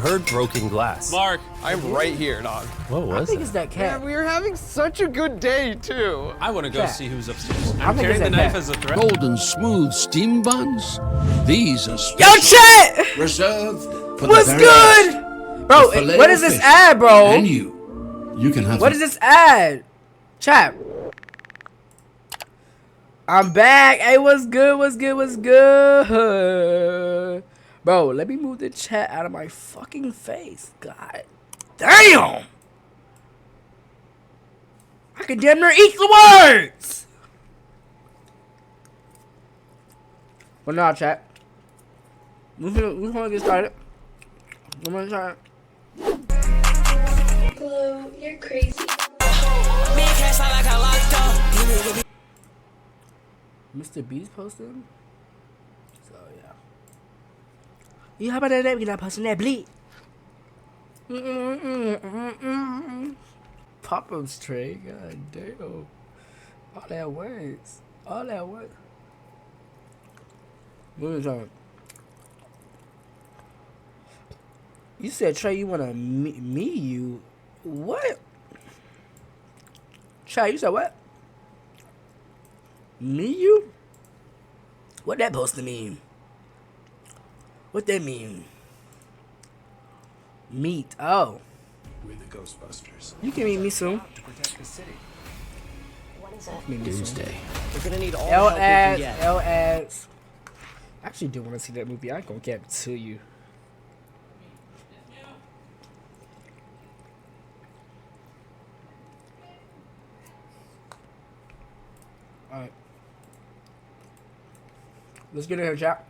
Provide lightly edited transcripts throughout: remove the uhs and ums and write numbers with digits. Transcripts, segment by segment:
heard broken glass. Mark, I'm right here, dog. What was I think it? it's that cat. Man, we were having such a good day, too. I want to go Cat. see who's upstairs. I I'm think carrying it's the that knife cat. as a threat. Golden smooth steam buns. These are Yo, special. chat! Reserved for What's the very good? Bro, The filet what is of this fish. ad, bro? And you can have What is this ad? Chat. I'm back. Hey, what's good? What's good? What's good? Bro, let me move the chat out of my fucking face. God damn. I can damn near eat the words. But nah, chat. We're gonna get started. I'm gonna try it. Glow, you're crazy. Mr. Beast posted? So, yeah. You how about that? We're not posting that bleed. Pop-ups tray. God damn. All that words. All that words. What is that? You said, Trey, you want to me you? What? Trey, you said what? Me you? What that supposed to mean? What that mean? Meet. Oh. We're the Ghostbusters. You can meet me soon. To protect the city. What is it? Meet me soon. Doomsday. We're gonna need all the L help we can ads. get. L ads. I actually do want to see that movie. I ain't gonna get to you. Alright. Let's get in here, chat.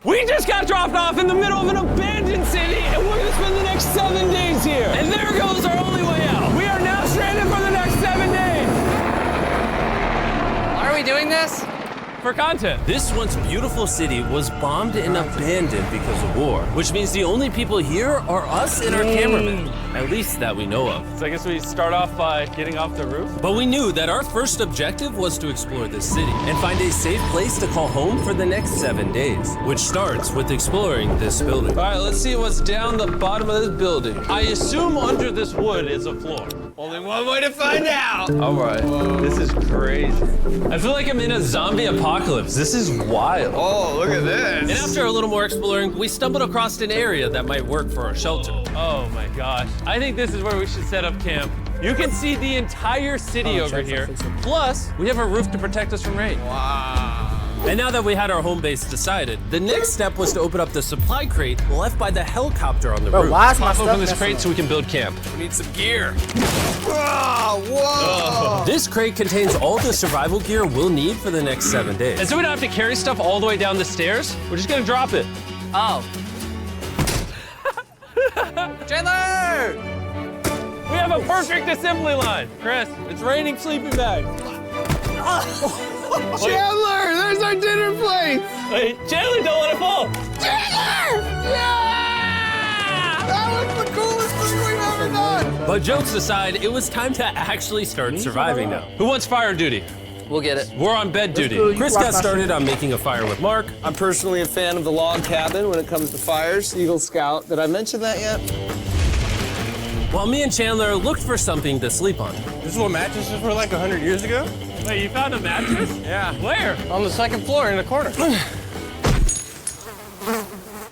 We just got dropped off in the middle of an abandoned city, and we're gonna spend the next 7 days here. And there goes our only way out. We are now stranded for the next 7 days. Why are we doing this? For content. This once beautiful city was bombed and abandoned because of war, which means the only people here are us and our cameraman. At least that we know of. So I guess we start off by getting off the roof. But we knew that our first objective was to explore this city and find a safe place to call home for the next 7 days, which starts with exploring this building. All right, let's see what's down the bottom of this building. I assume under this wood is a floor. Only one way to find out. All right, this is crazy. I feel like I'm in a zombie apocalypse. This is wild. Oh, look at And this. after a little more exploring, we stumbled across an area that might work for our shelter. Oh my gosh. I think this is where we should set up camp. You can see the entire city over here. Plus, we have a roof to protect us from rain. Wow. And now that we had our home base decided, the next step was to open up the supply crate left by the helicopter on the Bro, roof. why is my Pop stuff open this messing crate up? so we can build camp. We need some gear. Whoa. This crate contains all the survival gear we'll need for the next 7 days. And so we don't have to carry stuff all the way down the stairs. We're just gonna drop it. Oh. Chandler! We have a perfect assembly line. Chris, it's raining sleeping bags. Chandler, there's our dinner place. Wait, Chandler, don't let it fall. That was the coolest thing we've ever done. But jokes aside, it was time to actually start surviving now. Who wants fire duty? We'll get it. We're on bed duty. cool. Chris got started on making a fire with Mark. I'm personally a fan of the log cabin when it comes to fires. Eagle Scout. Did I mention that yet? While me and Chandler looked for something to sleep on. This is what mattresses were like 100 years ago? Wait, you found a mattress? Yeah. Where? On the second floor in the corner.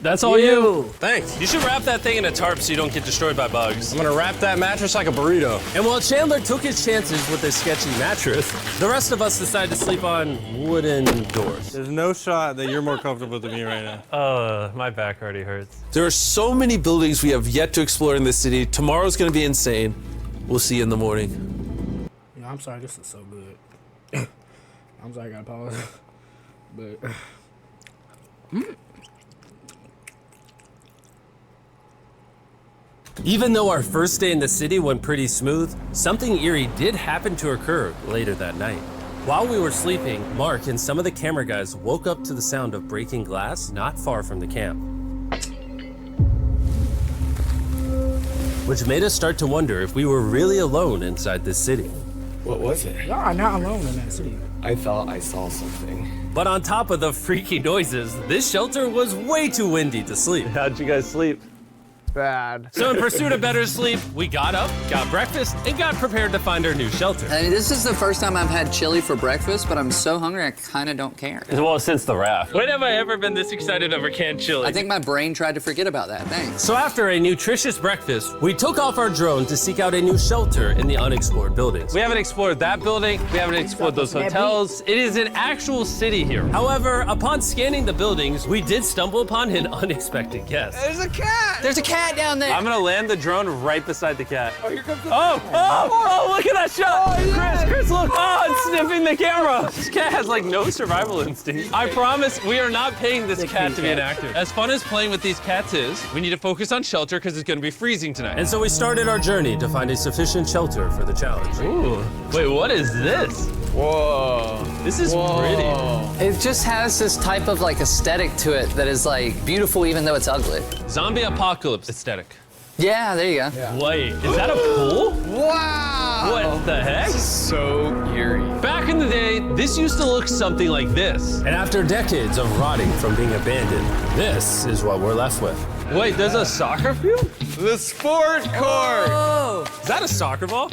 That's all you. Thanks. You should wrap that thing in a tarp so you don't get destroyed by bugs. I'm gonna wrap that mattress like a burrito. And while Chandler took his chances with his sketchy mattress, the rest of us decided to sleep on wooden doors. There's no shot that you're more comfortable than me right now. My back already hurts. There are so many buildings we have yet to explore in this city. Tomorrow's gonna be insane. We'll see you in the morning. Yeah, I'm sorry, this is so good. I'm sorry, I gotta pause. But Even though our first day in the city went pretty smooth, something eerie did happen to occur later that night. While we were sleeping, Mark and some of the camera guys woke up to the sound of breaking glass not far from the camp, which made us start to wonder if we were really alone inside this city. What was it? y'all are not alone in that city. I thought I saw something. But on top of the freaky noises, this shelter was way too windy to sleep. How'd you guys sleep? Bad. So in pursuit of better sleep, we got up, got breakfast, and got prepared to find our new shelter. I mean, this is the first time I've had chili for breakfast, but I'm so hungry I kind of don't care. Well, since the raft. When have I ever been this excited over canned chili? I think my brain tried to forget about that. Thanks. So after a nutritious breakfast, we took off our drone to seek out a new shelter in the unexplored buildings. We haven't explored that building. We haven't explored those hotels. It is an actual city here. However, upon scanning the buildings, we did stumble upon an unexpected guest. There's a cat! There's a cat down there. I'm gonna land the drone right beside the cat. Oh, here comes the Oh, look at that shot! Chris, look! Oh, it's sniffing the camera! This cat has like no survival instinct. I promise we are not paying this cat to be an actor. As fun as playing with these cats is, we need to focus on shelter because it's gonna be freezing tonight. And so we started our journey to find a sufficient shelter for the challenge. Ooh, wait, what is this? Whoa. This is pretty. It just has this type of like aesthetic to it that is like beautiful even though it's ugly. Zombie apocalypse aesthetic. Yeah, there you go. Wait, is that a pool? Wow! What the heck? So eerie. Back in the day, this used to look something like this. And after decades of rotting from being abandoned, this is what we're left with. Wait, there's a soccer field? The sport court! Is that a soccer ball?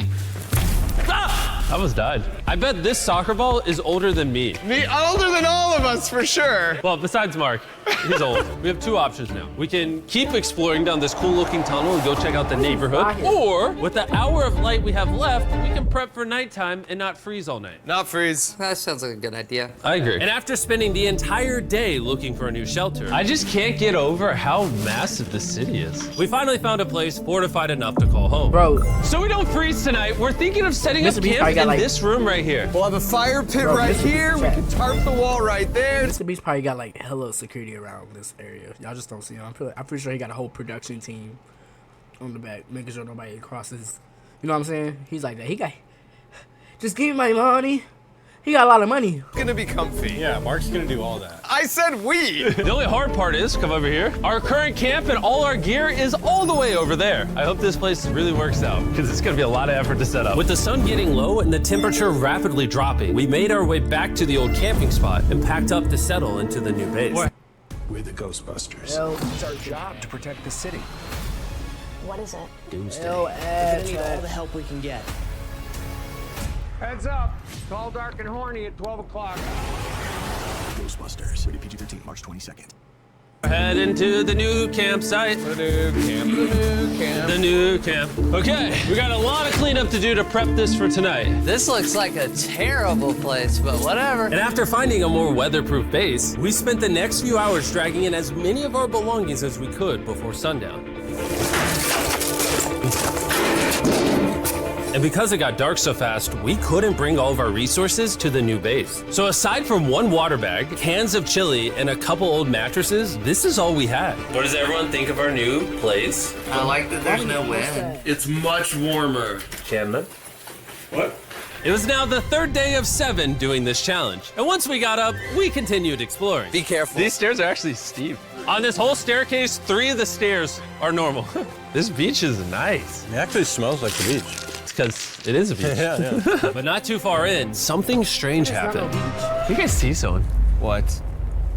Ah! I almost died. I bet this soccer ball is older than me. Me older than all of us, for sure. Well, besides Mark, he's old. We have two options now. We can keep exploring down this cool looking tunnel and go check out the neighborhood. Or, with the hour of light we have left, we can prep for nighttime and not freeze all night. Not freeze. That sounds like a good idea. I agree. And after spending the entire day looking for a new shelter, I just can't get over how massive this city is. We finally found a place fortified enough to call home. Bro, So we don't freeze tonight, we're thinking of setting up Mr. Beast camp probably got, in like- this room right here. We'll have a fire pit Bro, right this is here. We check. can tarp the wall right there. Mr. Beast probably got like hella security around this area. Y'all just don't see him. I'm pretty sure he got a whole production team on the back, making sure nobody crosses. You know what I'm saying? He's like that. He got, just give me my money. He got a lot of money. It's gonna be comfy. Yeah, Mark's gonna do all that. I said we. The only hard part is, come over here, our current camp and all our gear is all the way over there. I hope this place really works out, because it's gonna be a lot of effort to set up. With the sun getting low and the temperature rapidly dropping, we made our way back to the old camping spot and packed up to settle into the new base. We're the Ghostbusters. It's our job to protect the city. What is it? Doomsday. All the help we can get. Heads up. It's all dark and horny at 12 o'clock. Ghostbusters. Rated PG-13, March 22nd. Head into the new campsite. The new camp. Okay, we got a lot of cleanup to do to prep this for tonight. This looks like a terrible place, but whatever. And after finding a more weatherproof base, we spent the next few hours dragging in as many of our belongings as we could before sundown. And because it got dark so fast, we couldn't bring all of our resources to the new base. So aside from one water bag, cans of chili, and a couple old mattresses, this is all we had. What does everyone think of our new place? I like that there's no wind. It's much warmer. Camden? What? It was now the third day of 7 doing this challenge. And once we got up, we continued exploring. Be careful. These stairs are actually steep. On this whole staircase, 3 of the stairs are normal. This beach is nice. It actually smells like the beach. It's because it is a beach. Yeah. But not too far in, something strange happened. You guys see someone? What?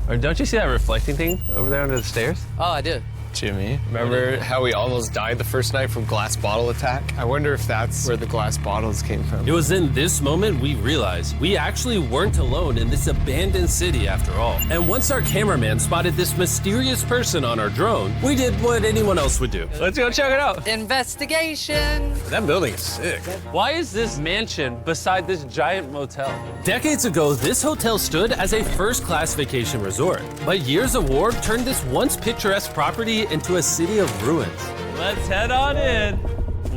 Or don't you see that reflecting thing over there under the stairs? Oh, I do. Jimmy, remember how we almost died the first night from glass bottle attack? I wonder if that's where the glass bottles came from. It was in this moment we realized we actually weren't alone in this abandoned city after all. And once our cameraman spotted this mysterious person on our drone, we did what anyone else would do. Let's go check it out. Investigation. That building is sick. Why is this mansion beside this giant motel? Decades ago, this hotel stood as a first-class vacation resort. But years of war turned this once picturesque property into a city of ruins. Let's head on in.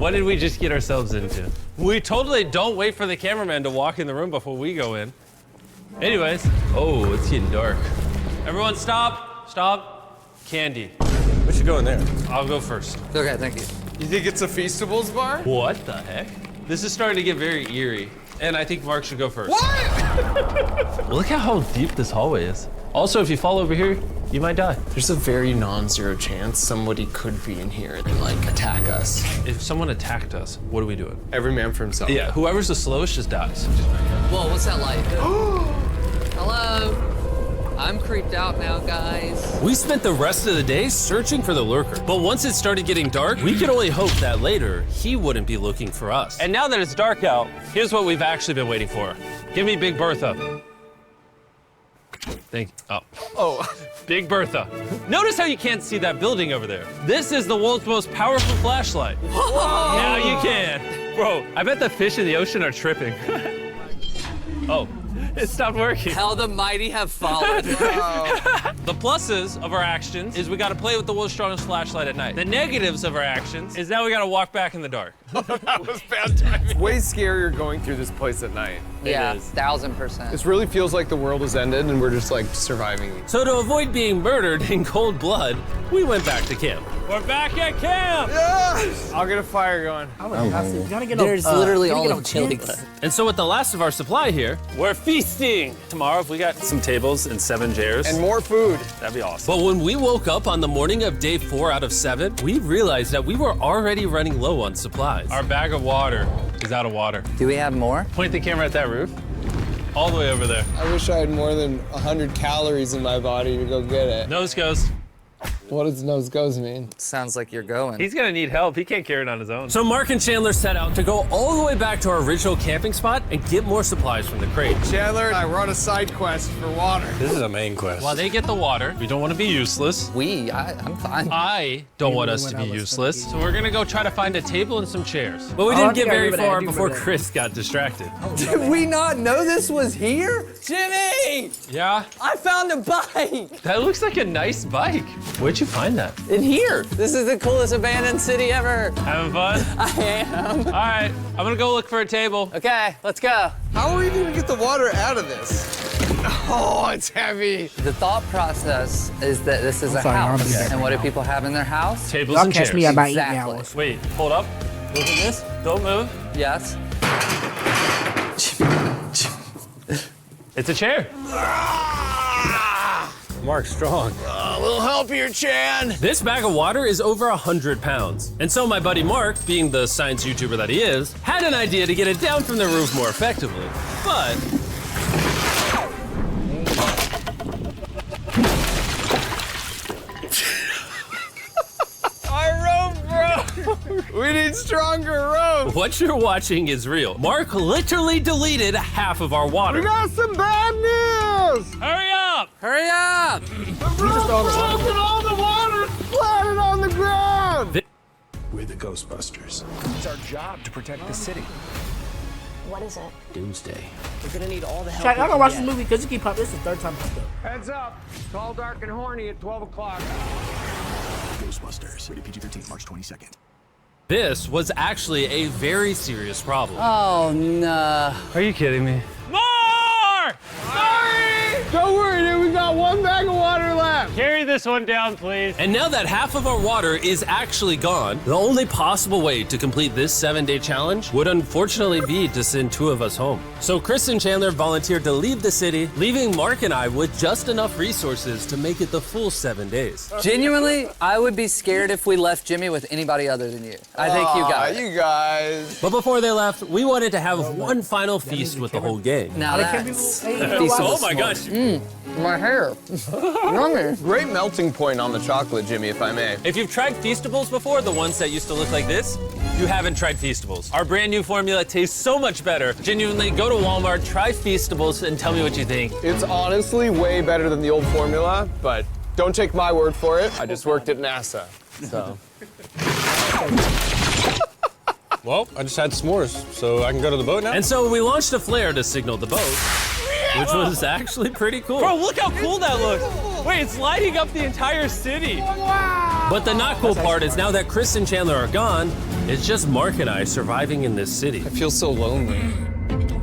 What did we just get ourselves into? We totally don't wait for the cameraman to walk in the room before we go in. Anyways, oh, it's getting dark. Everyone stop, stop. Candy. We should go in there. I'll go first. Okay, thank you. You think it's a Feastables bar? What the heck? This is starting to get very eerie. And I think Mark should go first. What? Look at how deep this hallway is. Also, if you fall over here, you might die. There's a very non-zero chance somebody could be in here and like attack us. If someone attacked us, what are we doing? Every man for himself. Yeah, whoever's the slowest just dies. Whoa, what's that light? Hello? I'm creeped out now, guys. We spent the rest of the day searching for the lurker, but once it started getting dark, we could only hope that later he wouldn't be looking for us. And now that it's dark out, here's what we've actually been waiting for. Give me Big Bertha. Oh, Big Bertha. Notice how you can't see that building over there. This is the world's most powerful flashlight. Whoa. Now you can. Bro, I bet the fish in the ocean are tripping. Oh, it stopped working. How the mighty have fallen. The pluses of our actions is we gotta play with the world's strongest flashlight at night. The negatives of our actions is now we gotta walk back in the dark. That was bad timing. Way scarier going through this place at night. Yeah, It is. 1000%. This really feels like the world has ended and we're just like surviving. So to avoid being murdered in cold blood, we went back to camp. We're back at camp! Yes! I'll get a fire going. There's literally all of chili. And so with the last of our supply here, we're feasting. Tomorrow, if we got some tables and 7 chairs, And more food. that'd be awesome. But when we woke up on the morning of day 4 out of 7, we realized that we were already running low on supplies. Our bag of water is out of water. Do we have more? Point the camera at that roof. All the way over there. I wish I had more than 100 calories in my body to go get it. Nose goes. What does nose goes mean? Sounds like you're going. He's gonna need help. He can't carry it on his own. So Mark and Chandler set out to go all the way back to our original camping spot and get more supplies from the crate. Chandler and I were on a side quest for water. This is a main quest. While they get the water, we don't want to be useless. I'm fine. I don't want us to be useless. So we're gonna go try to find a table and some chairs. But we I didn't think get I very remember that. I far do before remember that. Chris got distracted. Did we not know this was here? Jimmy! Yeah? I found a bike! That looks like a nice bike. Where'd you find that? In here. This is the coolest abandoned city ever. Having fun? I am. All right, I'm gonna go look for a table. Okay, let's go. How are we gonna get the water out of this? Oh, it's heavy. The thought process is that this is a sorry, I'm house. gonna be back And what do people have in their house? Tables Y'all and catch chairs. me at my eating Exactly. hours. Wait, hold up. Look at this. Don't move. Yes. It's a chair. Mark Strong. A little help here, Chan. This bag of water is over 100 pounds. And so my buddy Mark, being the science YouTuber that he is, had an idea to get it down from the roof more effectively. But Our rope broke. We need stronger rope. what you're watching is real. Mark literally deleted half of our water. Got some bad news. Hurry up! Hurry up! All the water splattered on the ground. We're the Ghostbusters. It's our job to protect the city. What is it? Doomsday. We're gonna need all the help. Chat, y'all gonna watch this movie because you keep popping. This is the 3rd time popped up. Heads up. Tall, dark, and horny at 12 o'clock. Ghostbusters. Rated PG-13, March 22nd. This was actually a very serious problem. Oh, no. Are you kidding me? More! Sorry. Don't worry, dude. We got one bag of water left. Carry this one down, please. And now that half of our water is actually gone, the only possible way to complete this 7-day challenge would unfortunately be to send 2 of us home. So Chris and Chandler volunteered to leave the city, leaving Mark and I with just enough resources to make it the full 7 days. Genuinely, I would be scared if we left Jimmy with anybody other than you. I think you got it. You guys. But before they left, we wanted to have one final feast with the whole gang. Now Feast that's... of Oh my gosh. My hair. Yummy. Great melting point on the chocolate, Jimmy, if I may. If you've tried Feastables before, the ones that used to look like this, you haven't tried Feastables. Our brand new formula tastes so much better. Genuinely, go to Walmart, try Feastables, and tell me what you think. It's honestly way better than the old formula, but don't take my word for it. I just worked at NASA, so. Well, I just had s'mores, so I can go to the boat now? And so we launched a flare to signal the boat, which was actually pretty cool. Bro, look how cool that looks. Wait, it's lighting up the entire city. But the not cool part is now that Chris and Chandler are gone, it's just Mark and I surviving in this city. I feel so lonely.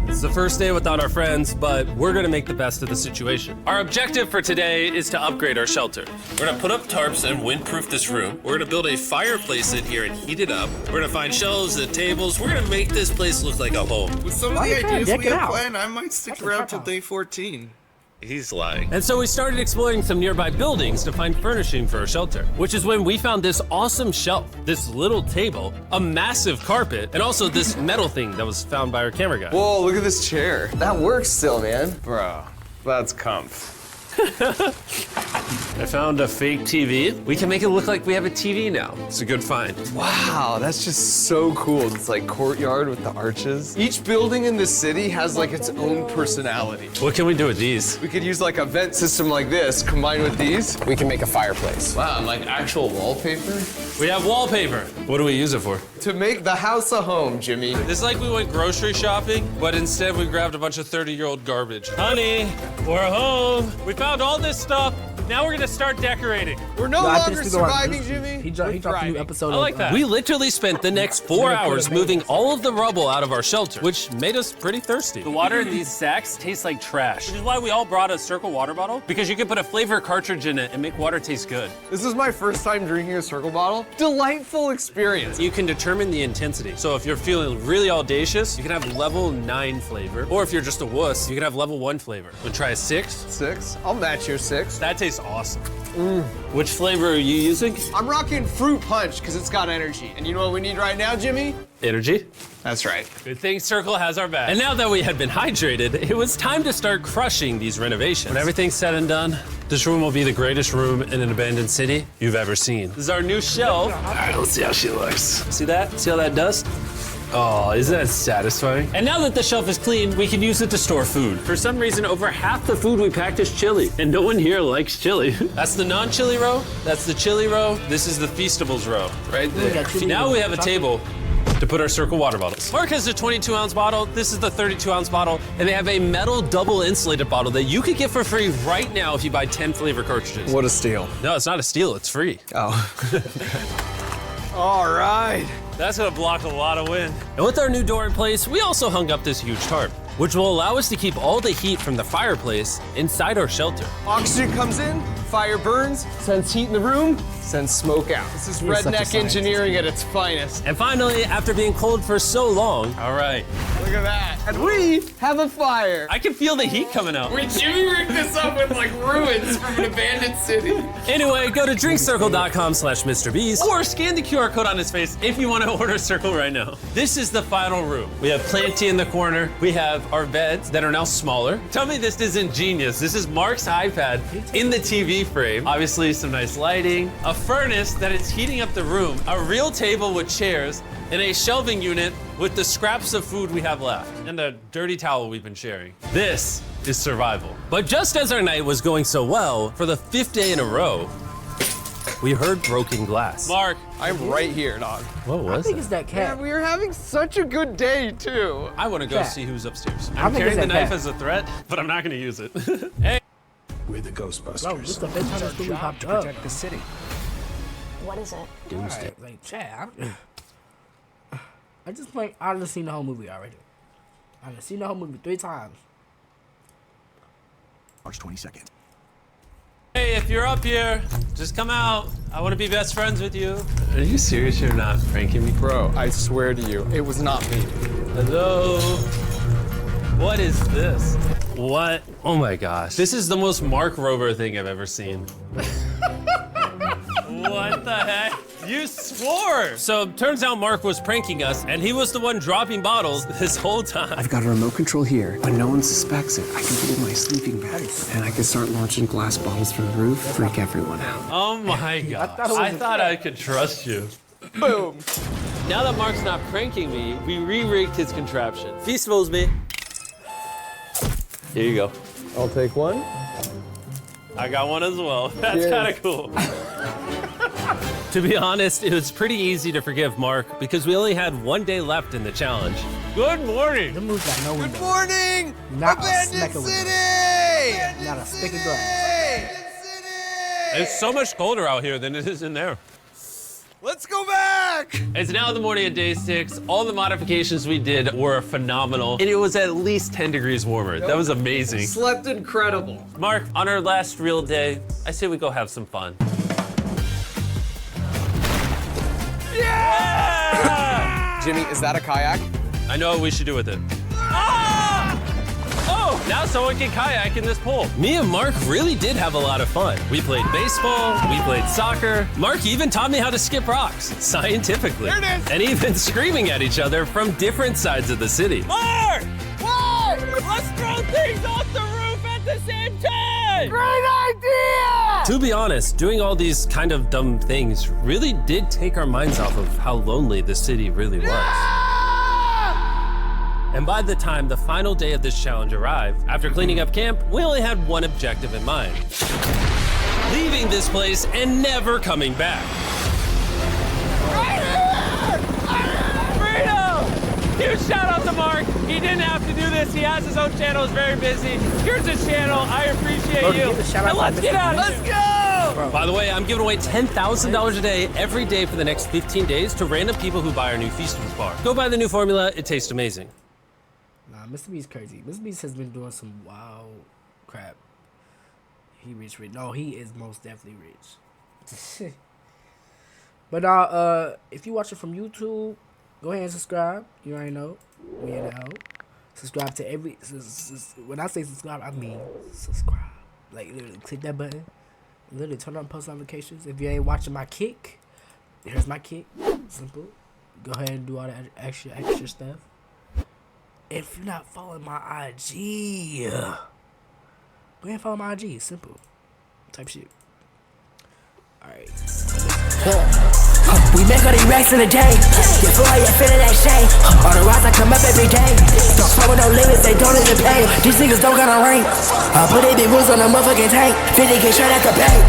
It's the first day without our friends, but we're gonna make the best of the situation. Our objective for today is to upgrade our shelter. We're gonna put up tarps and windproof this room. We're gonna build a fireplace in here and heat it up. We're gonna find shelves and tables. We're gonna make this place look like a home. With some of Why the you trying to ideas deck we it have out? planned, I might stick around till day 14. He's lying. And so we started exploring some nearby buildings to find furnishing for our shelter, which is when we found this awesome shelf, this little table, a massive carpet, and also this metal thing that was found by our camera guy. Whoa, look at this chair. That works still, man. Bro, that's comf. I found a fake TV. We can make it look like we have a TV now. It's a good find. Wow, that's just so cool. It's like courtyard with the arches. Each building in this city has like its own personality. What can we do with these? We could use like a vent system like this, combined with these. We can make a fireplace. Wow, and like actual wallpaper? We have wallpaper. What do we use it for? To make the house a home, Jimmy. It's like we went grocery shopping, but instead we grabbed a bunch of 30-year-old garbage. Honey, we're home. We found all this stuff. Now we're gonna start decorating. We're no longer surviving, Jimmy. He dropped a new episode. I like that. We literally spent the next 4 hours moving all of the rubble out of our shelter, which made us pretty thirsty. The water in these sacks tastes like trash, which is why we all brought a Circle water bottle, because you can put a flavor cartridge in it and make water taste good. This is my first time drinking a Circle bottle. Delightful experience. You can determine the intensity. So if you're feeling really audacious, you can have level 9 flavor. Or if you're just a wuss, you can have level 1 flavor. Wanna try a 6? 6? I'll match your 6. That tastes awesome. Which flavor are you using? I'm rocking Fruit Punch because it's got energy. And you know what we need right now, Jimmy? Energy. That's right. Good thing Circle has our back. And now that we had been hydrated, it was time to start crushing these renovations. When everything's said and done, this room will be the greatest room in an abandoned city you've ever seen. This is our new shelf. All right, let's see how she looks. See that? See how that does? Oh, isn't that satisfying? And now that the shelf is clean, we can use it to store food. For some reason, over half the food we packed is chili, and no one here likes chili. That's the non-chili row, that's the chili row, this is the Feastables row, right there. Now we have a table to put our Circle water bottles. Mark has a 22-ounce bottle, this is the 32-ounce bottle, and they have a metal double insulated bottle that you could get for free right now if you buy 10 flavor cartridges. What a steal. No, it's not a steal, it's free. Oh. All right. That's gonna block a lot of wind. And with our new door in place, we also hung up this huge tarp, which will allow us to keep all the heat from the fireplace inside our shelter. Oxygen comes in, fire burns, sends heat in the room, sends smoke out. This is redneck engineering at its finest. And finally, after being cold for so long, all right. Look at that. And we have a fire. I can feel the heat coming out. We Jimmy rigged this up with like ruins from an abandoned city. Anyway, go to drinkcircle.com/MrBeast Or scan the QR code on his face if you want to order Circle right now. This is the final room. We have Planty in the corner. We have our beds that are now smaller. Tell me this isn't genius. This is Mark's iPad in the TV frame. Obviously some nice lighting, a furnace that is heating up the room, a real table with chairs, and a shelving unit with the scraps of food we have left, and a dirty towel we've been sharing. This is survival. But just as our night was going so well, for the 5th day in a row, we heard broken glass. Mark, I'm right here, dog. What was I think it? it's that Yeah, cat. we were having such a good day, too. I want to go Cat. see who's upstairs. I I'm think carrying it's the that knife cat. as a threat, but I'm not going to use it. Hey. We're the Ghostbusters. Bro, this is the first time this movie popped to up. protect the city. What is it? Alright, like, Chad, I just like, I done seen the whole movie already. I done seen the whole movie 3 times. March 22nd. Hey, if you're up here, just come out. I want to be best friends with you. Are you serious? You're not pranking me? Bro, I swear to you, it was not me. Hello. What is this? What? Oh my gosh. This is the most Mark Rober thing I've ever seen. What the heck? You swore! So turns out Mark was pranking us, and he was the one dropping bottles this whole time. I've got a remote control here, but no one suspects it. I can put it in my sleeping bag, and I can start launching glass bottles from the roof, freak everyone out. Oh my god. thought it was I could trust you. Boom. Now that Mark's not pranking me, we re-rigged his contraption. Feastables me. Here you go. I'll take one. I got one as well. That's Cheers. kind of cool. To be honest, it was pretty easy to forgive Mark because we only had 1 day left in the challenge. Good morning. The movie got no window. Good morning! Not a Abandoned speck of window. City! Not a speck of glass. It's so much colder out here than it is in there. Let's go back! It's now the morning of day 6. All the modifications we did were phenomenal, and it was at least 10 degrees warmer. That was amazing. Slept incredible. Mark, on our last real day, I say we go have some fun. Yeah! Jimmy, is that a kayak? I know what we should do with it. Ah! Oh! Now someone can kayak in this pool. Me and Mark really did have a lot of fun. We played baseball, we played soccer. Mark even taught me how to skip rocks, scientifically. There it is. And even screaming at each other from different sides of the city. Mark! What? Let's throw things off the roof at the same time! Great idea! To be honest, doing all these kind of dumb things really did take our minds off of how lonely the city really was. And by the time the final day of this challenge arrived, after cleaning up camp, we only had one objective in mind. Leaving this place and never coming back. Freedom! Huge shout out to Mark. He didn't have to do this. He has his own channel, he's very busy. Here's his channel. I appreciate you. And let's get out of here. Let's go! By the way, I'm giving away $10,000 a day every day for the next 15 days to random people who buy our new Feastables bar. Go buy the new formula, it tastes amazing. Nah, Mr. Beast crazy. Mr. Beast has been doing some wild crap. He rich. No, he is most definitely rich. But if you watch it from YouTube, go ahead and subscribe. You already know. We in the hell. Subscribe to every. When I say subscribe, I mean subscribe. Like literally, click that button. Literally, turn on post notifications. If you ain't watching my kick, here's my kick. Simple. Go ahead and do all that extra stuff. If you're not following my IG, go ahead and follow my IG. Simple. Type shit. Alright. We make all these racks in a day. You feel like you're feeling that shade. On the rise, I come up every day. Don't fuck with no limits, they don't even pay. These niggas don't got a rank. I put 8 big wheels on the motherfucking tank. 50K straight at the bank.